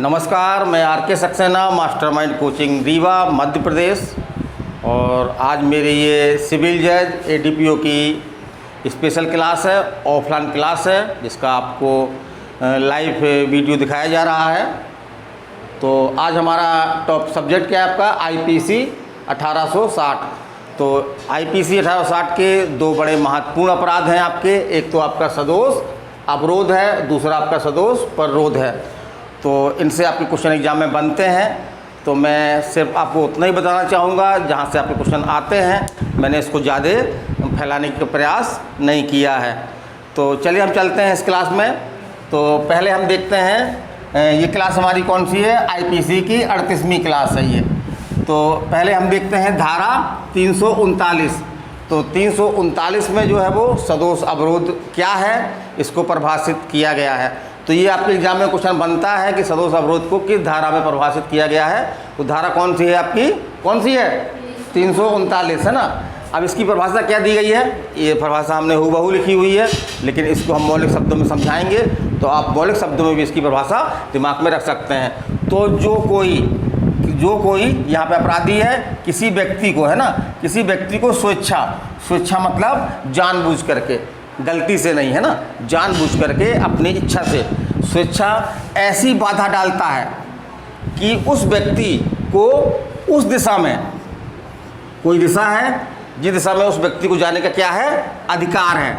नमस्कार, मैं आर के सक्सेना, मास्टरमाइंड कोचिंग रीवा मध्य प्रदेश। और आज मेरी ये सिविल जज एडीपीओ की स्पेशल क्लास है, ऑफलाइन क्लास है, जिसका आपको लाइव वीडियो दिखाया जा रहा है। तो आज हमारा टॉप सब्जेक्ट क्या है आपका? आईपीसी 1860। तो आईपीसी 1860 के दो बड़े महत्वपूर्ण अपराध हैं आपके। एक तो आपका सदोष अवरोध है, दूसरा आपका सदोष पररोध है। तो इनसे आपके क्वेश्चन एग्जाम में बनते हैं। तो मैं सिर्फ आपको उतना ही बताना चाहूँगा जहाँ से आपके क्वेश्चन आते हैं। मैंने इसको ज़्यादा फैलाने का प्रयास नहीं किया है। तो चलिए हम चलते हैं इस क्लास में। तो पहले हम देखते हैं ये क्लास हमारी कौन सी है। आईपीसी की 38वीं क्लास है ये। तो पहले हम देखते हैं धारा 339। तो 339 में जो है वो सदोष अवरोध क्या है, इसको परिभाषित किया गया है। तो ये आपके एग्जाम में क्वेश्चन बनता है कि सदोष अवरोध को किस धारा में परिभाषित किया गया है। तो धारा कौन सी है आपकी? कौन सी है? 339 है ना। अब इसकी परिभाषा क्या दी गई है? ये परिभाषा हमने हूबहू लिखी हुई है, लेकिन इसको हम मौलिक शब्दों में समझाएंगे। तो आप मौलिक शब्दों में भी इसकी परिभाषा दिमाग में रख सकते हैं। तो जो कोई यहाँ पे अपराधी है, किसी व्यक्ति को, है ना, किसी व्यक्ति को स्वेच्छा मतलब जानबूझ करके, गलती से नहीं, है ना, जानबूझ करके अपनी इच्छा से स्वेच्छा ऐसी बाधा डालता है कि उस व्यक्ति को उस दिशा में, कोई दिशा है जिस दिशा में उस व्यक्ति को जाने का क्या है, अधिकार है,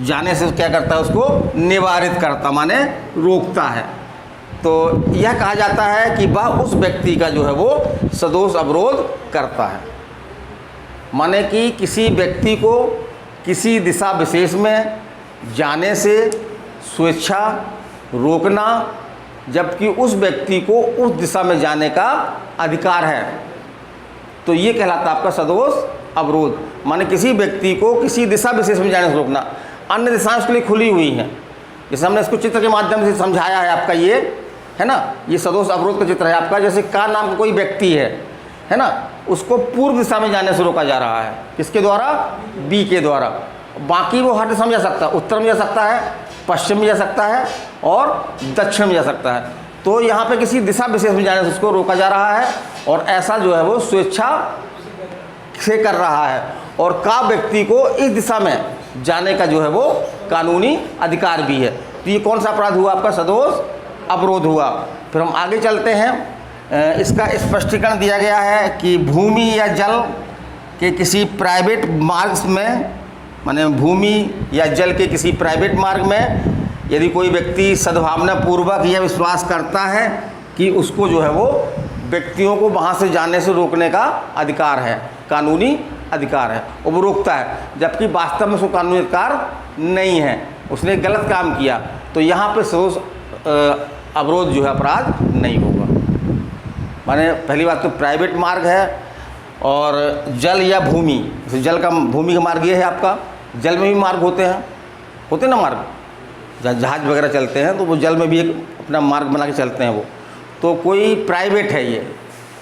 जाने से क्या करता है, उसको निवारित करता, माने रोकता है। तो यह कहा जाता है कि वह उस व्यक्ति का जो है वो सदोष अवरोध करता है। माने कि किसी व्यक्ति को किसी दिशा विशेष में जाने से स्वेच्छा रोकना, जबकि उस व्यक्ति को उस दिशा में जाने का अधिकार है। तो ये कहलाता है आपका सदोष अवरोध। माने किसी व्यक्ति को किसी दिशा विशेष में जाने से रोकना। अन्य दिशाएं उसके लिए खुली हुई हैं। जैसे हमने इसको चित्र के माध्यम से समझाया है आपका, ये है ना, ये सदोष अवरोध का चित्र है आपका। जैसे का नाम का कोई व्यक्ति है ना, उसको पूर्व दिशा में जाने से रोका जा रहा है। किसके द्वारा? बी के द्वारा। बाकी वो हर दिशा में जा सकता है, उत्तर में जा सकता है, पश्चिम में जा सकता है और दक्षिण में जा सकता है। तो यहाँ पे किसी दिशा विशेष में जाने से उसको रोका जा रहा है, और ऐसा जो है वो स्वेच्छा से कर रहा है। और का व्यक्ति को इस दिशा में जाने का जो है वो कानूनी अधिकार भी है। तो ये कौन सा अपराध हुआ आपका? सदोष अवरोध हुआ। फिर हम आगे चलते हैं। इसका स्पष्टीकरण दिया गया है कि भूमि या जल के किसी प्राइवेट मार्ग में, माने भूमि या जल के किसी प्राइवेट मार्ग में यदि कोई व्यक्ति सद्भावना पूर्वक यह विश्वास करता है कि उसको जो है वो व्यक्तियों को वहाँ से जाने से रोकने का अधिकार है, कानूनी अधिकार है, और वो रोकता है, जबकि वास्तव में उसको कानूनी अधिकार नहीं है, उसने गलत काम किया, तो यहाँ पे सदोष अवरोध जो है अपराध नहीं होगा। माने पहली बात तो प्राइवेट मार्ग है, और जल या भूमि, जल का भूमि का मार्ग ये है आपका। जल में भी मार्ग होते हैं ना मार्ग, जहाज वगैरह चलते हैं तो वो जल में भी एक अपना मार्ग बना के चलते हैं वो। तो कोई प्राइवेट है, ये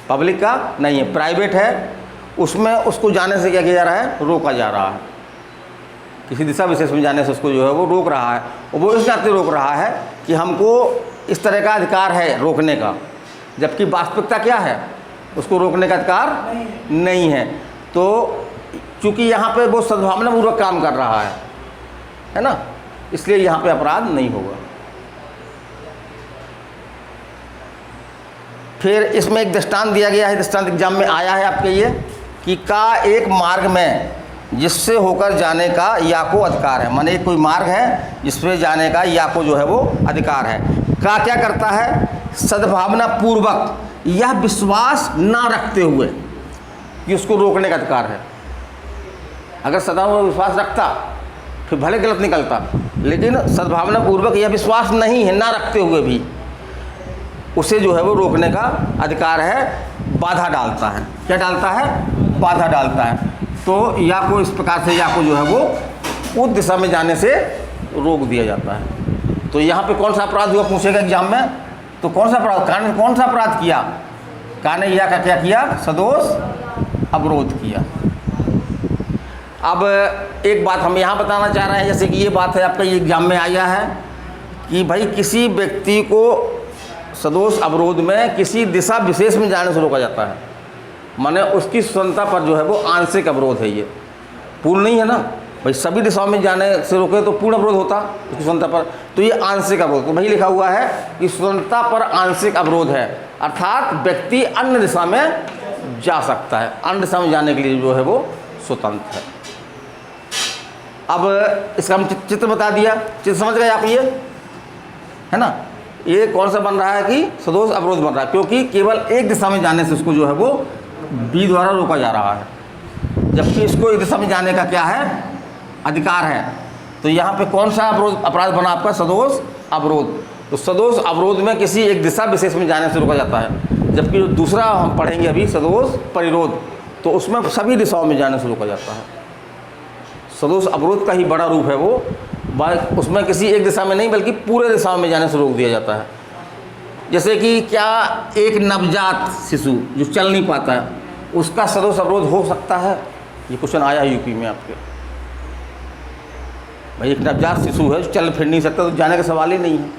पब्लिक का नहीं है, प्राइवेट है, उसमें उसको जाने से क्या किया जा रहा है? रोका जा रहा है। किसी दिशा विशेष में जाने से उसको जो है वो रोक रहा है, और वो इस नाते रोक रहा है कि हमको इस तरह का अधिकार है रोकने का, जबकि वास्तविकता क्या है? उसको रोकने का अधिकार नहीं है। तो चूंकि यहाँ पे वो सद्भावनापूर्वक काम कर रहा है ना, इसलिए यहाँ पे अपराध नहीं होगा। फिर इसमें एक दृष्टांत दिया गया है, दृष्टांत एग्जाम में आया है आपके ये, कि का एक मार्ग में जिससे होकर जाने का या को अधिकार है। माने कोई मार्ग है जिसपे जाने का या को जो है वो अधिकार है। का क्या करता है? सद्भावना पूर्वक यह विश्वास ना रखते हुए कि उसको रोकने का अधिकार है। अगर सद्भावना विश्वास रखता फिर भले गलत निकलता, लेकिन सद्भावना पूर्वक यह विश्वास नहीं है, ना रखते हुए भी उसे जो है वो रोकने का अधिकार है, बाधा डालता है। क्या डालता है? बाधा डालता है। तो या को इस प्रकार से या को जो है वो उस दिशा में जाने से रोक दिया जाता है। तो यहाँ पे कौन सा अपराध हुआ पूछेगा एग्जाम में, तो कौन सा अपराध, का ने कौन सा अपराध किया? का ने या का क्या किया? सदोष अवरोध किया। अब एक बात हम यहाँ बताना चाह रहे हैं, जैसे कि ये बात है आपका, ये एग्जाम में आया है कि भाई किसी व्यक्ति को सदोष अवरोध में किसी दिशा विशेष में जाने से रोका जाता है, माने उसकी स्वतंत्रता पर जो है वो आंशिक अवरोध है, ये पूर्ण नहीं है ना भाई। सभी दिशाओं में जाने से रोके तो पूर्ण अवरोध होता उसकी स्वतंत्रता पर, तो ये आंशिक अवरोध। तो वही लिखा हुआ है कि स्वतंत्रता पर आंशिक अवरोध है, अर्थात व्यक्ति अन्य दिशा में जा सकता है, अन्य दिशा में जाने के लिए जो है वो स्वतंत्र है। अब इसका हम चित्र बता दिया, चित्र समझ गए आप, ये है ना। ये कौन सा बन रहा है कि सदोष अवरोध बन रहा है, क्योंकि केवल एक दिशा में जाने से उसको जो है वो बी द्वारा रोका जा रहा है, जबकि इसको एक दिशा में जाने का क्या है, अधिकार है। तो यहाँ पे कौन सा अवरोध अपराध बना आपका, सदोष अवरोध। तो सदोष अवरोध में किसी एक दिशा विशेष में जाने से रोका जाता है, जबकि दूसरा हम पढ़ेंगे अभी सदोष परिरोध, तो उसमें सभी दिशाओं में जाने से रोका जाता है। सदोष अवरोध का ही बड़ा रूप है वो, उसमें किसी एक दिशा में नहीं बल्कि पूरे दिशाओं में जाने से रोक दिया जाता है। जैसे कि क्या एक नवजात शिशु जो चल नहीं पाता है उसका सदोष अवरोध हो सकता है, ये क्वेश्चन आया है यूपी में आपके। भाई एक नवजात शिशु है जो चल फिर नहीं सकता, तो जाने का सवाल ही नहीं है,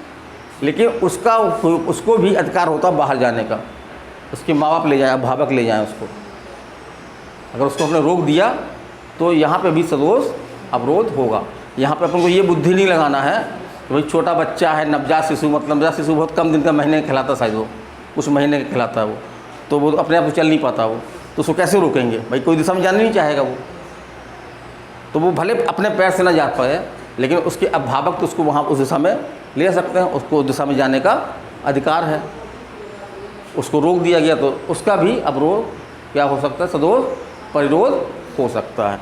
लेकिन उसको भी अधिकार होता बाहर जाने का, उसके माँ बाप ले जाए, अभिभावक ले जाएँ उसको। अगर उसको हमने रोक दिया तो यहाँ पे भी सदोष अवरोध होगा। यहाँ पे अपन को ये बुद्धि नहीं लगाना है कि भाई छोटा बच्चा है, नवजात शिशु, मतलब नवजात शिशु बहुत कम दिन का, महीने खिलाता शायद वो, कुछ महीने का खिलाता है वो, तो वो अपने आप को चल नहीं पाता वो, तो उसको कैसे रोकेंगे भाई, कोई दिशा में जाना नहीं चाहेगा वो, तो वो भले अपने पैर से ना जा पाए, लेकिन उसके अभिभावक तो उसको वहाँ उस दिशा में ले सकते हैं, उसको उस दिशा में जाने का अधिकार है। उसको रोक दिया गया तो उसका भी अवरोध क्या हो सकता है, सदोष परिरोध हो सकता है।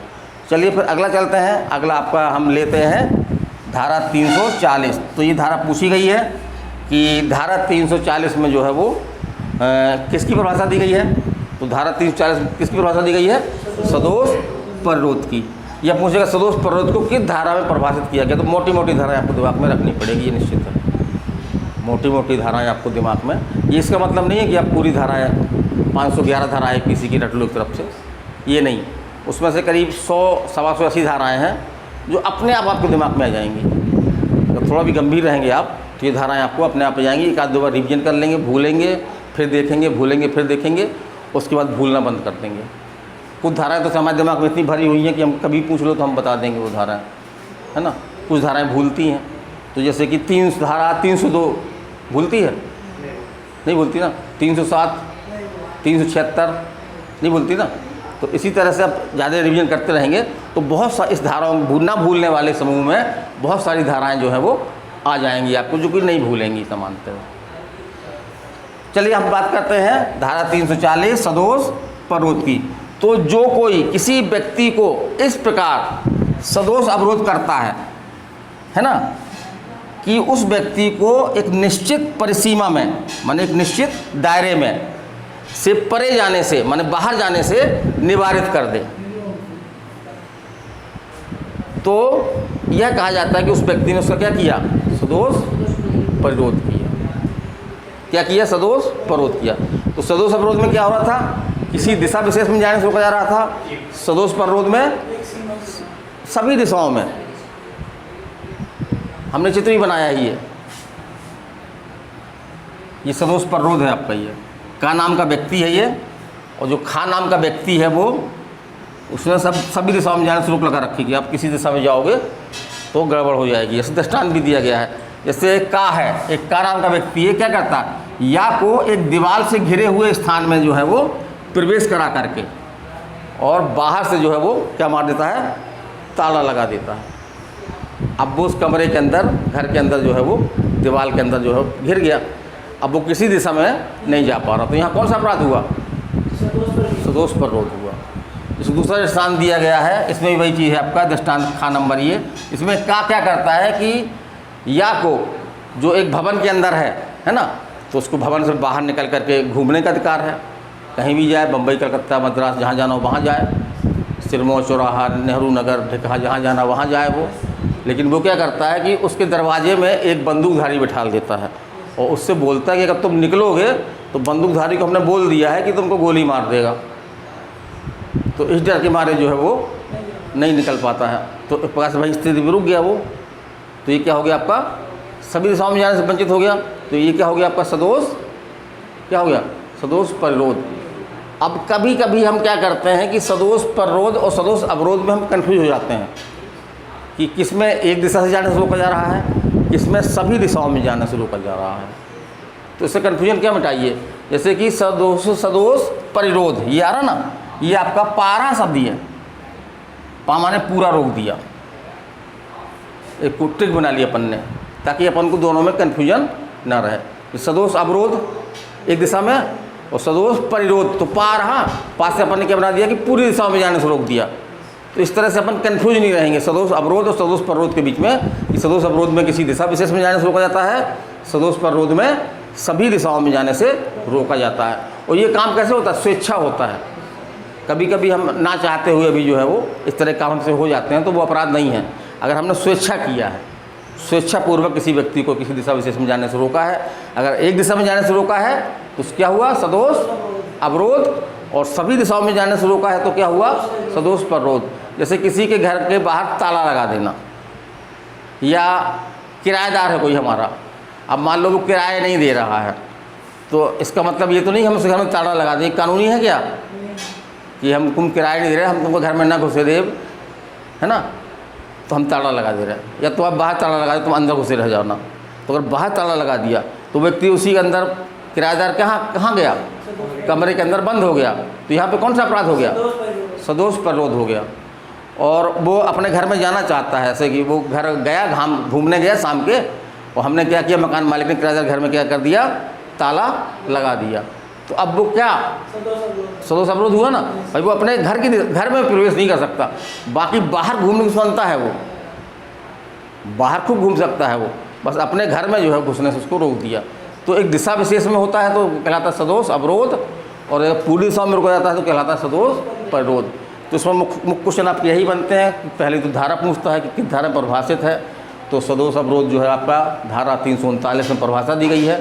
चलिए फिर अगला चलते हैं। अगला आपका हम लेते हैं धारा 340। तो ये धारा पूछी गई है कि धारा 340 में जो है वो किसकी परिभाषा दी गई है, तो धारा 340 किसकी परिभाषा दी गई है, सदोष परिरोध की। यह पूछेगा सदोष परिरोध को किस धारा में परिभाषित किया गया, तो मोटी मोटी धाराएं आपको दिमाग में रखनी पड़ेगी, ये निश्चित है। मोटी मोटी धाराएं आपको दिमाग में, ये इसका मतलब नहीं है कि आप पूरी धाराएं 511 धाराएं पीसी की रट लो एक तरफ से, ये नहीं। उसमें से करीब 100-180 धाराएं हैं जो अपने आप आपके दिमाग में आ जाएंगी। जब थोड़ा भी गंभीर रहेंगे आप तो ये धाराएं आपको अपने आप आ जाएंगी। एक आध दो बार रिवीजन कर लेंगे, भूलेंगे फिर देखेंगे, भूलेंगे फिर देखेंगे, उसके बाद भूलना बंद कर देंगे। कुछ धाराएं तो हमारे दिमाग में इतनी भरी हुई हैं कि हम कभी पूछ लो तो हम बता देंगे वो धाराएँ, है ना। कुछ धाराएँ भूलती हैं, तो जैसे कि 302 भूलती है, नहीं भूलती ना, 307, 376 नहीं भूलती ना। तो इसी तरह से आप ज़्यादा रिवीजन करते रहेंगे तो बहुत सा इस धाराओं ना भूलने वाले समूह में बहुत सारी धाराएं जो है वो आ जाएंगी आपको, जो कि नहीं भूलेंगी समानतः। चलिए हम बात करते हैं धारा 340 सदोष परिरोध की। तो जो कोई किसी व्यक्ति को इस प्रकार सदोष अवरोध करता है ना, कि उस व्यक्ति को एक निश्चित परिसीमा में, माने एक निश्चित दायरे में से परे जाने से, माने बाहर जाने से निवारित कर दे, तो यह कहा जाता है कि उस व्यक्ति ने उसका क्या किया, सदोष परिरोध किया। क्या किया, सदोष परिरोध किया। तो सदोष अवरोध में क्या हो रहा था, किसी दिशा विशेष में जाने से रोका जा रहा था। सदोष परिरोध में सभी दिशाओं में, हमने चित्र भी बनाया है। ये सदोष परिरोध है आपका। ये का नाम का व्यक्ति है ये, और जो खा नाम का व्यक्ति है वो, उसने सभी दिशाओं में जाने से रोक लगा रखी कि आप किसी दिशा में जाओगे तो गड़बड़ हो जाएगी। ऐसे दृष्टांत भी दिया गया है। जैसे का है, एक का नाम का व्यक्ति है, क्या करता है, या को एक दीवार से घिरे हुए स्थान में जो है वो प्रवेश करा करके और बाहर से जो है वो क्या मार देता है, ताला लगा देता है। अब वो उस कमरे के अंदर, घर के अंदर जो है वो दीवार के अंदर जो है घिर गया, अब वो किसी दिशा में नहीं जा पा रहा। तो यहाँ कौन सा अपराध हुआ, सदोष परिरोध हुआ। जिस दूसरा दृष्टांत दिया गया है इसमें भी वही चीज़ है आपका, दृष्टांत खा नंबर ये। इसमें का क्या करता है कि या को जो एक भवन के अंदर है ना, तो उसको भवन से बाहर निकल करके घूमने का अधिकार है, कहीं भी जाए, बम्बई, कलकत्ता, मद्रास, जहाँ जाना हो वहाँ जाए, सिरमौर, चौराहा, नेहरू नगर, ढिका, जहाँ जाना वहाँ जाए वो। लेकिन वो क्या करता है कि उसके दरवाजे में एक बंदूकधारी बिठाल देता है और उससे बोलता है कि अगर तुम निकलोगे तो बंदूकधारी को हमने बोल दिया है कि तुमको गोली मार देगा। तो इस डर के मारे जो है वो नहीं निकल पाता है। तो एक प्रकार से वही स्थिति में रुक गया वो। तो ये क्या हो गया आपका, सभी दिशाओं में जाने से वंचित हो गया, तो ये क्या हो गया आपका सदोष, क्या हो गया सदोष परिरोध। अब कभी कभी हम क्या करते हैं कि सदोष परिरोध और सदोष अवरोध में हम कन्फ्यूज हो जाते हैं कि किसमें एक दिशा से जाने से रोका जा रहा है, किसमें सभी दिशाओं में जाने से रोका जा रहा है। तो इससे कन्फ्यूजन क्या मिटाइए, जैसे कि सदोष परिरोध ये आ रहा ना, ये आपका पारा शब्द है, पा माने पूरा रोक दिया। एक ट्रिक बना लिया अपन ने ताकि अपन को दोनों में कन्फ्यूजन ना रहे। सदोष अवरोध एक दिशा में और सदोष परिरोध, तो पा रहा, पा से अपन ने क्या बना दिया कि पूरी दिशाओं में जाने से रोक दिया। तो इस तरह से अपन कन्फ्यूज नहीं रहेंगे सदोष अवरोध और सदोष परिरोध के बीच में कि सदोष अवरोध में किसी दिशा विशेष में जाने से रोका जाता है, सदोष परिरोध में सभी दिशाओं में जाने से रोका जाता है। और ये काम कैसे होता है, स्वेच्छा होता है। कभी कभी हम ना चाहते हुए भी जो है वो इस तरह काम से हो जाते हैं, तो वो अपराध नहीं है। अगर हमने स्वेच्छा किया है, स्वेच्छापूर्वक किसी व्यक्ति को किसी दिशा विशेष में जाने से रोका है, अगर एक दिशा में जाने से रोका है तो क्या हुआ सदोष अवरोध, और सभी दिशाओं में जाने से रोका है तो क्या हुआ सदोष परिरोध। जैसे किसी के घर के बाहर ताला लगा देना, या किराएदार है कोई हमारा, अब मान लो वो किराया नहीं दे रहा है, तो इसका मतलब ये तो नहीं हम उसके घर में ताला लगा दें। कानूनी है क्या कि हम तुम किराया नहीं दे रहे, हम तुमको घर में ना घुसे दे, है ना, तो हम ताला लगा दे रहे हैं, या तो आप बाहर ताला लगा दे, तुम अंदर घुसे रह जाओ ना। तो अगर बाहर ताला लगा दिया तो व्यक्ति उसी के अंदर, किराएदार कहाँ गया, कमरे के अंदर बंद हो गया, तो यहाँ पे कौन सा अपराध हो गया, सदोष परिरोध हो गया। और वो अपने घर में जाना चाहता है, ऐसे कि वो घर गया, घूमने गया शाम के, और हमने क्या किया, मकान मालिक ने किराएदार घर में क्या कर दिया, ताला लगा दिया, तो अब वो क्या सदोष अवरोध हुआ ना भाई। वो अपने घर में प्रवेश नहीं कर सकता, बाकी बाहर घूमने की स्वतंत्रता है, वो बाहर खूब घूम सकता है, वो बस अपने घर में जो है घुसने से उसको रोक दिया। तो एक दिशा विशेष में होता है तो कहलाता है सदोष अवरोध, और अगर पूरी दिशा में रोका जाता है तो कहलाता है सदोष परिरोध। तो इसमें मुख्य क्वेश्चन आपके यही बनते हैं, पहले तो धारा पूछता है कि किस धारा में परिभाषित है, तो सदोष अवरोध जो है आपका धारा 339 में परिभाषा दी गई है।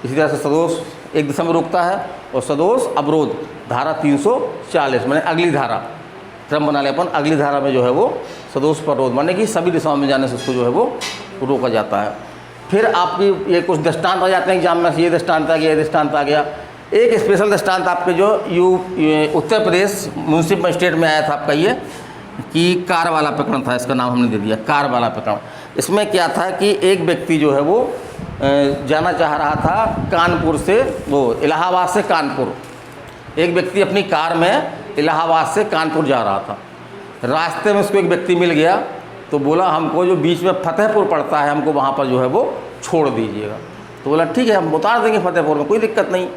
इसी तरह से सदोष एक दिशा में रोकता है, और सदोष अवरोध धारा 340 मैंने अगली धारा क्रम बना लिया अपन, अगली धारा में जो है वो सदोष परिरोध माने कि सभी दिशाओं में जाने से उसको जो है वो रोका जाता है। फिर आपकी ये कुछ दृष्टांत आ जाते हैं एग्जाम में, ये दृष्टांत आ गया, ये दृष्टांत आ गया। एक स्पेशल दृष्टांत आपके जो उत्तर प्रदेश म्यूनसिपल मजिस्ट्रेट में आया था आपका ये कि कार वाला प्रकरण था, इसका नाम हमने दे दिया कार वाला प्रकरण। इसमें क्या था कि एक व्यक्ति जो है वो जाना चाह रहा था कानपुर से, वो इलाहाबाद से कानपुर, एक व्यक्ति अपनी कार में इलाहाबाद से कानपुर जा रहा था। रास्ते में उसको एक व्यक्ति मिल गया, तो बोला हमको जो बीच में फतेहपुर पड़ता है, हमको वहाँ पर जो है वो छोड़ दीजिएगा। तो बोला ठीक है हम उतार देंगे फतेहपुर में, कोई दिक्कत नहीं।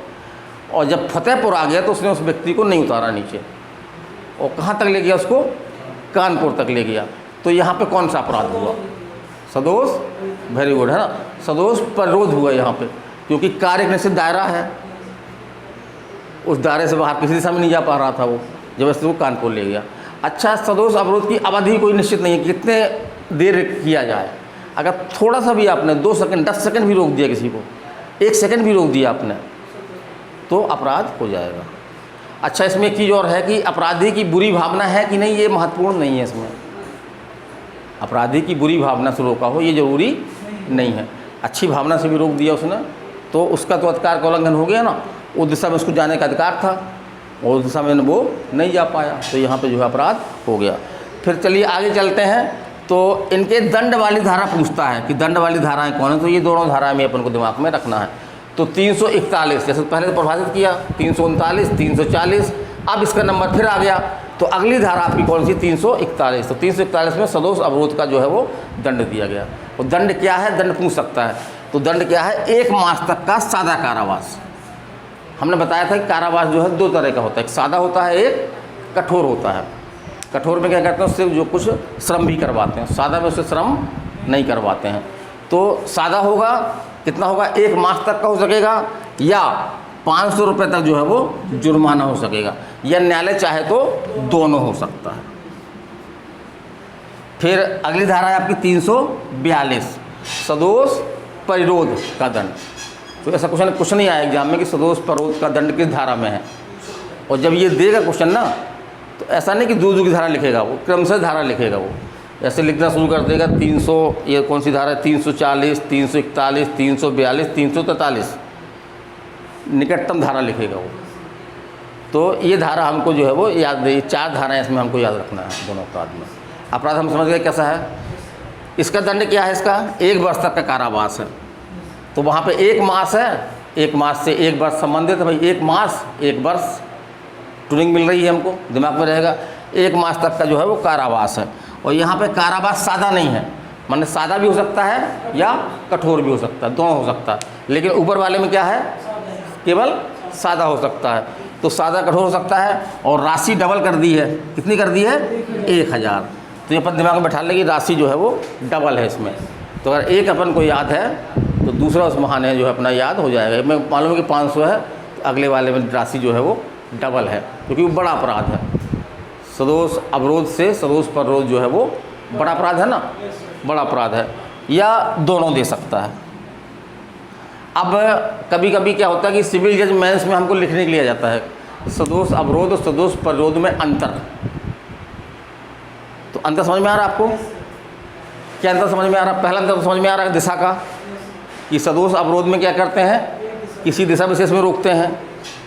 और जब फतेहपुर आ गया तो उसने उस व्यक्ति को नहीं उतारा नीचे, और कहाँ तक ले गया उसको, कानपुर तक ले गया। तो यहाँ पे कौन सा अपराध हुआ, सदोष, वेरी गुड, है ना, सदोष परिरोध हुआ यहाँ पे, क्योंकि कार एक निश्चित दायरा है, उस दायरे से बाहर किसी दिशा में नहीं जा पा रहा था वो, जब उसको कानपुर ले गया। अच्छा, सदोष अवरोध की अवधि कोई निश्चित नहीं है कि कितने देर किया जाए। अगर थोड़ा सा भी आपने 2 सेकंड 10 सेकंड भी रोक दिया किसी को, 1 सेकंड भी रोक दिया आपने, तो अपराध हो जाएगा। अच्छा, इसमें एक चीज़ और है कि अपराधी की बुरी भावना है कि नहीं, ये महत्वपूर्ण नहीं है। इसमें अपराधी की बुरी भावना से रोका हो ये जरूरी नहीं है। अच्छी भावना से भी रोक दिया उसने तो उसका तो अधिकार का उल्लंघन हो गया ना, उस दिशा में उसको जाने का अधिकार था और उस दिशा में वो नहीं जा पाया, तो यहाँ पे जो है अपराध हो गया। फिर चलिए आगे चलते हैं, तो इनके दंड वाली धारा पूछता है कि दंड वाली धाराएं कौन है, तो ये दोनों धाराएं में अपन को दिमाग में रखना है। तो 341 जैसे पहले तो परिभाषित किया, 339, 340, अब इसका नंबर फिर आ गया, तो अगली धारा आपकी कौन सी, 341। तो 341 में सदोष अवरोध का जो है वो दंड दिया गया। तो दंड क्या है, दंड पूछ सकता है, तो दंड क्या है, 1 मास तक का सादा कारावास। हमने बताया था कि कारावास जो है 2 तरह का होता है, एक सादा होता है, एक कठोर होता है। कठोर में क्या करते हैं, उससे जो कुछ श्रम भी करवाते हैं, सादा में उससे श्रम नहीं करवाते हैं। तो सादा होगा कितना होगा, 1 मास तक का हो सकेगा, या 500 रुपये तक जो है वो जुर्माना हो सकेगा, या न्यायालय चाहे तो दोनों हो सकता है। फिर अगली धारा है आपकी 342 सदोष परिरोध का दंड। तो ऐसा क्वेश्चन नहीं आया एग्जाम में कि सदोष परिरोध का दंड किस धारा में है, और जब ये देगा क्वेश्चन ना, तो ऐसा नहीं कि दूर की धारा लिखेगा, वो क्रमशः धारा लिखेगा वो ऐसे लिखना शुरू कर देगा 300, ये कौन सी धारा है, 340, 341, 342, 343, निकटतम धारा लिखेगा वो। तो ये धारा हमको जो है वो याद, ये 4 धाराएँ इसमें हमको याद रखना है दोनों अपराध में। अपराध हम समझ गए कैसा है। इसका दंड क्या है, इसका 1 वर्ष तक का कारावास है। तो वहाँ पे 1 मास है, 1 मास से 1 वर्ष संबंधित है भाई, 1 मास 1 वर्ष टूरिंग मिल रही है हमको, दिमाग में रहेगा। 1 मास तक का जो है वो कारावास है। और यहाँ पे कारावास सादा नहीं है, माने सादा भी हो सकता है या कठोर भी हो सकता है, दोनों हो सकता है। लेकिन ऊपर वाले में क्या है, केवल सादा हो सकता है। तो सादा कठोर हो सकता है। और राशि डबल कर दी है, कितनी कर दी है, 1000। तो ये अपन दिमाग में बैठा लेंगे, राशि जो है वो डबल है इसमें। तो अगर एक अपन को याद है तो दूसरा उस बहाने जो है अपना याद हो जाएगा। मैं मालूम है कि 500 है, तो अगले वाले में राशि जो है वो डबल है, क्योंकि वो बड़ा अपराध है। सदोष अवरोध से सदोष पररोध जो है वो बड़ा अपराध है ना, बड़ा अपराध है, या दोनों दे सकता है। अब कभी कभी क्या होता है कि सिविल जज मेंस में हमको लिखने के लिए आ जाता है सदोष अवरोध और सदोष पररोध में अंतर। तो अंतर समझ में आ रहा है आपको, क्या अंतर समझ में आ रहा है? पहला अंतर समझ में आ रहा है दिशा का, कि सदोष अवरोध में क्या करते हैं, किसी दिशा विशेष में रोकते हैं,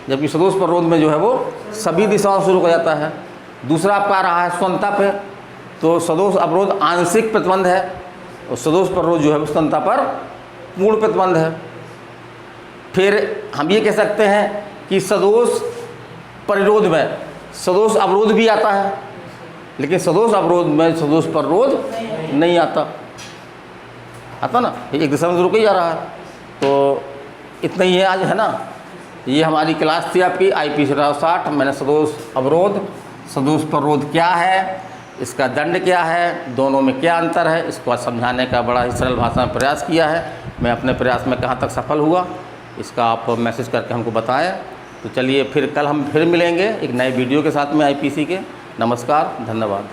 जबकि सदोष पररोध में जो है वो सभी दिशाओं से रोका जाता है। दूसरा आपका आ रहा है स्वतंत्रता पे, तो सदोष अवरोध आंशिक प्रतिबंध है और सदोष पररोध जो है स्वतंत्रता पर पूर्ण प्रतिबंध है। फिर हम ये कह सकते हैं कि सदोष परिरोध में सदोष अवरोध भी आता है, लेकिन सदोष अवरोध में सदोष पररोध नहीं आता ना, एक दिशा में रुक ही जा रहा है। तो इतना ही है आज, है ना। ये हमारी क्लास थी आपकी IPC 60। मैंने सदोष अवरोध सदोष पररोध क्या है, इसका दंड क्या है, दोनों में क्या अंतर है, इसको समझाने का बड़ा ही सरल भाषा में प्रयास किया है। मैं अपने प्रयास में कहाँ तक सफल हुआ इसका आप मैसेज करके हमको बताएं। तो चलिए फिर कल हम फिर मिलेंगे एक नए वीडियो के साथ में IPC के। नमस्कार, धन्यवाद।